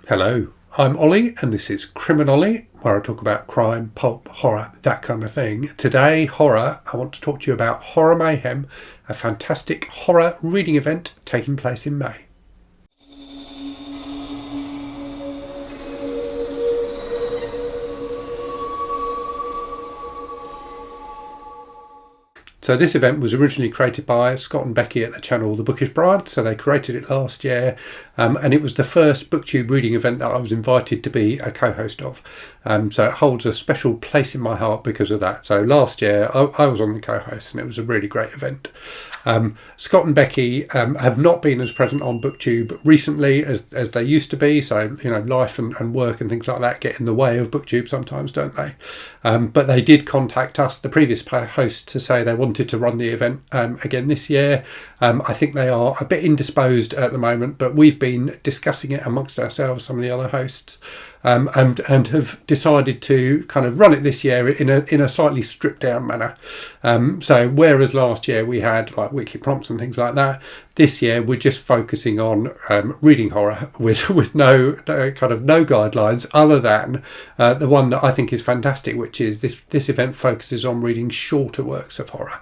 Hello, I'm Ollie and this is CriminOlly, where I talk about crime, pulp, horror, that kind of thing. Today, horror, I want to talk to you about Horror Mayhem, a fantastic horror reading event taking place in May. So this event was originally created by Scott and Becky at the channel The Bookish Bride. So they created it last year, and it was the first BookTube reading event that I was invited to be a co-host of. So it holds a special place in my heart because of that. So last year I was on the co-host and it was a really great event. Scott and Becky have not been as present on BookTube recently as they used to be. So, you know, life and work and things like that get in the way of BookTube sometimes, don't they? But they did contact us, the previous host, to say they wanted to run the event again this year. I think they are a bit indisposed at the moment, but we've been discussing it amongst ourselves, some of the other hosts, and have decided to kind of run it this year in a slightly stripped down manner. So whereas last year we had like weekly prompts and things like that, this year we're just focusing on reading horror with no guidelines other than the one that I think is fantastic, which is this event focuses on reading shorter works of horror.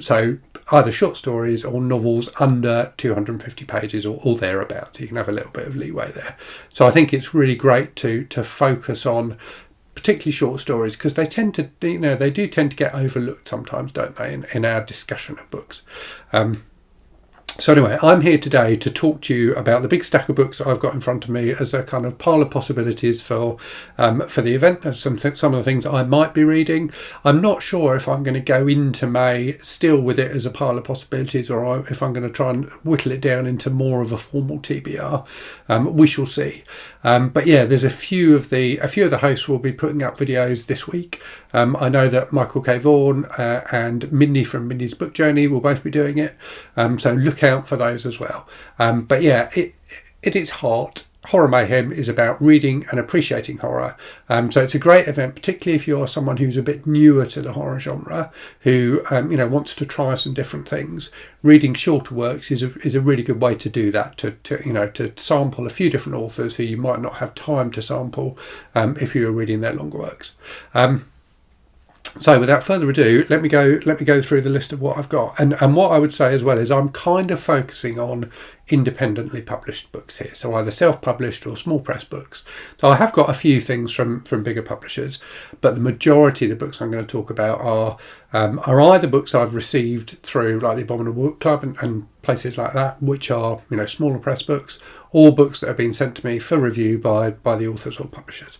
So either short stories or novels under 250 pages or thereabouts. You can have a little bit of leeway there. So I think it's really great to focus on particularly short stories, because they tend to, they do tend to get overlooked sometimes, don't they, in our discussion of books. So anyway, I'm here today to talk to you about the big stack of books that I've got in front of me as a kind of pile of possibilities for the event. Some of the things I might be reading. I'm not sure if I'm going to go into May still with it as a pile of possibilities, or if I'm going to try and whittle it down into more of a formal TBR. We shall see. But yeah, there's a few of the hosts will be putting up videos this week. I know that Michael K. Vaughan and Mindy from Mindy's Book Journey will both be doing it. So look out for those as well. But yeah, at its heart, Horror Mayhem is about reading and appreciating horror. So it's a great event, particularly if you're someone who's a bit newer to the horror genre, who wants to try some different things. Reading shorter works is a really good way to do that. To sample a few different authors who you might not have time to sample if you were reading their longer works. So without further ado, let me go through the list of what I've got. And what I would say as well is I'm kind of focusing on independently published books here. So either self-published or small press books. So I have got a few things from bigger publishers, but the majority of the books I'm going to talk about are either books I've received through like the Abominable Book Club and places like that, which are, smaller press books, or books that have been sent to me for review by the authors or publishers.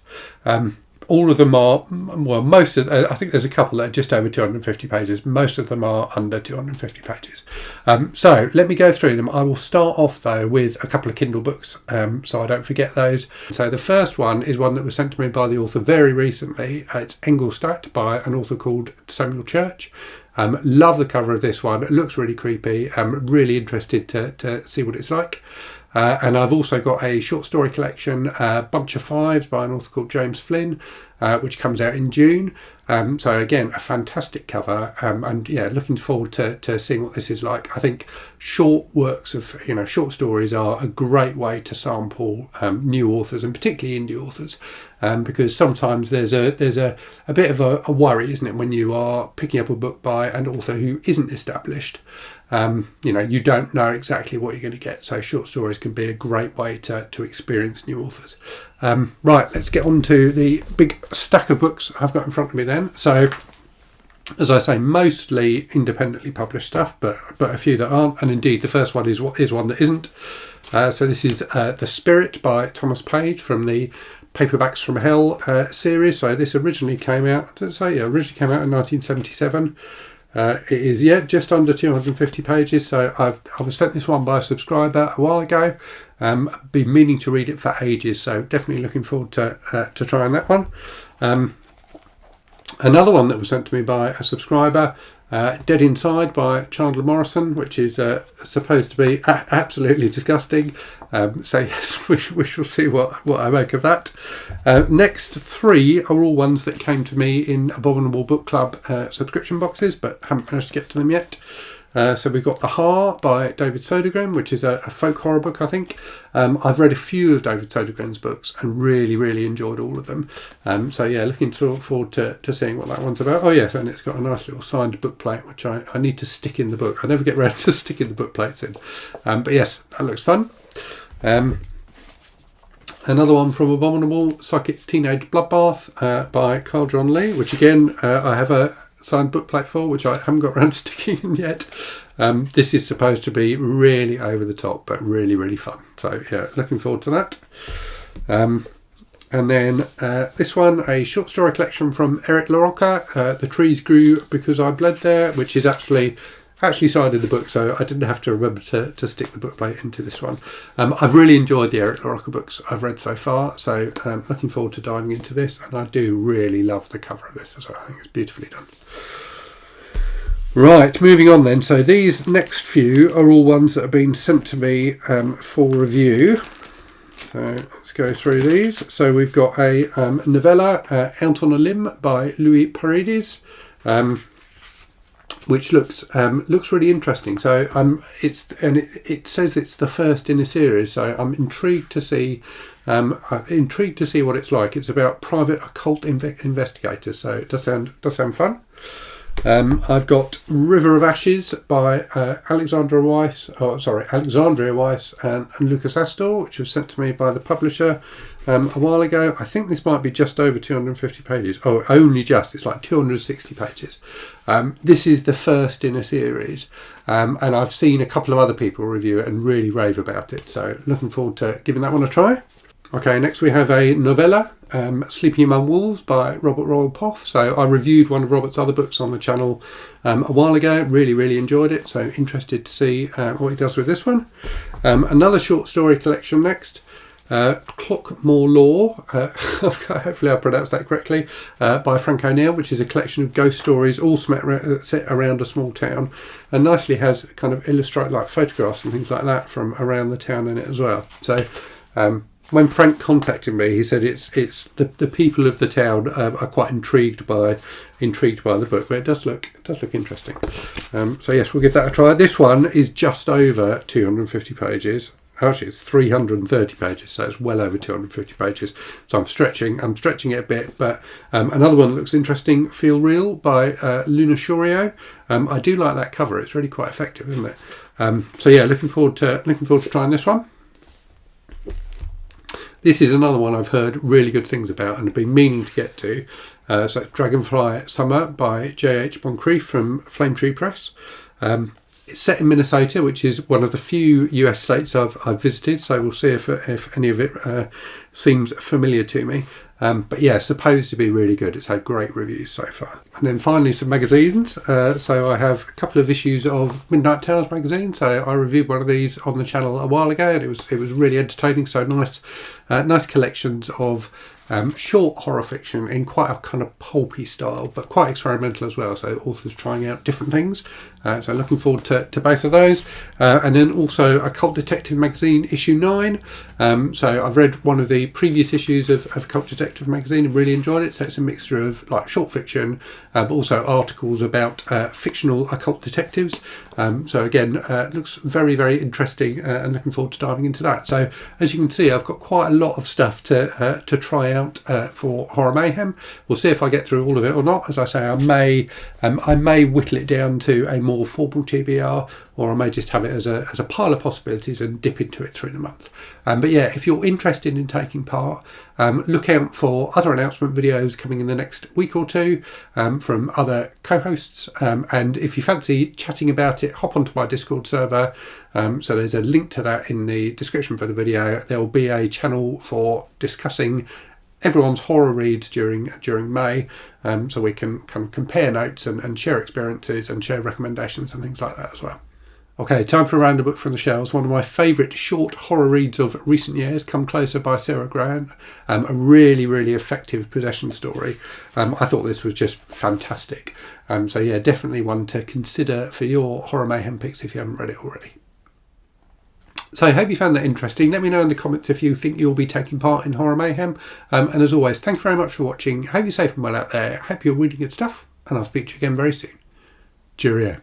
All of them are, well, I think there's a couple that are just over 250 pages. Most of them are under 250 pages. So let me go through them. I will start off though with a couple of Kindle books, so I don't forget those. So the first one is one that was sent to me by the author very recently. It's Engelstadt by an author called Samuel Church. Love the cover of this one. It looks really creepy. I'm really interested to see what it's like. And I've also got a short story collection, Bunch of Fives by an author called James Flynn, which comes out in June. So again, a fantastic cover, and yeah, looking forward to seeing what this is like. I think short works of short stories are a great way to sample new authors, and particularly indie authors, because sometimes there's a bit of a worry, isn't it, when you are picking up a book by an author who isn't established. You don't know exactly what you're going to get. So short stories can be a great way to experience new authors. Right, let's get on to the big stack of books I've got in front of me then. So, as I say, mostly independently published stuff, but a few that aren't. And indeed, the first one is one that isn't. So this is The Spirit by Thomas Page from the Paperbacks from Hell series. So this originally came out in 1977. It is just under 250 pages. So I was sent this one by a subscriber a while ago. Been meaning to read it for ages, so definitely looking forward to trying that one. Another one that was sent to me by a subscriber, Dead Inside by Chandler Morrison, which is supposed to be absolutely disgusting. So yes, we shall see what I make of that. Next three are all ones that came to me in Abominable Book Club subscription boxes, but haven't managed to get to them yet. So we've got The Har by David Sodergren, which is a folk horror book, I think. I've read a few of David Sodergren's books and really, really enjoyed all of them. So yeah, looking forward to seeing what that one's about. Oh yes, and it's got a nice little signed book plate, which I need to stick in the book. I never get around to sticking the book plates in. But yes, that looks fun. Another one from Abominable, Psychic Teenage Bloodbath by Carl John Lee, which again, I have a signed book plate for, which I haven't got around to sticking in yet. This is supposed to be really over the top, but really, really fun. So yeah, looking forward to that. And then this one, a short story collection from Eric LaRocca, The Trees Grew Because I Bled There, which is actually signed in the book, so I didn't have to remember to stick the book plate into this one. I've really enjoyed the Eric LaRocca books I've read so far, so looking forward to diving into this, and I do really love the cover of this as well. I think it's beautifully done. Right, moving on then. So these next few are all ones that have been sent to me for review. So let's go through these. So we've got a novella, Out on a Limb by Louis Paredes, which looks really interesting. So it says it's the first in a series. So I'm intrigued to see what it's like. It's about private occult investigators. So it does sound fun. I've got River of Ashes by Alexandria Weiss and Lucas Astor, which was sent to me by the publisher a while ago. I think this might be just over 250 pages. Oh, only just. It's like 260 pages. This is the first in a series, and I've seen a couple of other people review it and really rave about it. So looking forward to giving that one a try. Okay, next we have a novella, Sleeping Among Wolves by Robert Royal Poff. So I reviewed one of Robert's other books on the channel a while ago. Really, really enjoyed it. So interested to see what he does with this one. Another short story collection next, Clockmore Law, hopefully I pronounced that correctly, by Frank O'Neill, which is a collection of ghost stories all set around a small town, and nicely has kind of illustrated like photographs and things like that from around the town in it as well. So when Frank contacted me, he said it's the people of the town are quite intrigued by the book, but it does look interesting. So yes, we'll give that a try. This one is just over 250 pages. Actually, it's 330 pages, so it's well over 250 pages. So I'm stretching it a bit. But another one that looks interesting, Feel Real by Luna Shorio. I do like that cover. It's really quite effective, isn't it? So yeah, looking forward to trying this one. This is another one I've heard really good things about and have been meaning to get to. So Dragonfly Summer by J.H. Moncrief from Flame Tree Press. It's set in Minnesota, which is one of the few US states I've visited, so we'll see if any of it seems familiar to me. But yeah, supposed to be really good. It's had great reviews so far. And then finally some magazines. So I have a couple of issues of Midnight Tales magazine. So I reviewed one of these on the channel a while ago, and it was really entertaining. So nice collections of short horror fiction in quite a kind of pulpy style, but quite experimental as well. So authors trying out different things. So looking forward to both of those. And then also Occult Detective magazine issue 9. So I've read one of the previous issues of Occult Detective magazine and really enjoyed it. So it's a mixture of like short fiction, but also articles about fictional occult detectives. So again, it looks very, very interesting, and looking forward to diving into that. So as you can see, I've got quite a lot of stuff to try out for Horror Mayhem. We'll see if I get through all of it or not. As I say, I may whittle it down to a more formal TBR, or I may just have it as a pile of possibilities and dip into it through the month. But yeah, if you're interested in taking part, look out for other announcement videos coming in the next week or two from other co-hosts. And if you fancy chatting about it, hop onto my Discord server. So there's a link to that in the description for the video. There will be a channel for discussing everyone's horror reads during May, so we can kind of compare notes and share experiences and share recommendations and things like that as well. Okay, time for a random book from the shelves. One of my favourite short horror reads of recent years, Come Closer by Sarah Grant. A really, really effective possession story. I thought this was just fantastic. So yeah, definitely one to consider for your Horror Mayhem picks if you haven't read it already. So I hope you found that interesting. Let me know in the comments if you think you'll be taking part in Horror Mayhem. And as always, thanks very much for watching. Hope you're safe and well out there. Hope you're reading good stuff. And I'll speak to you again very soon. Cheerio.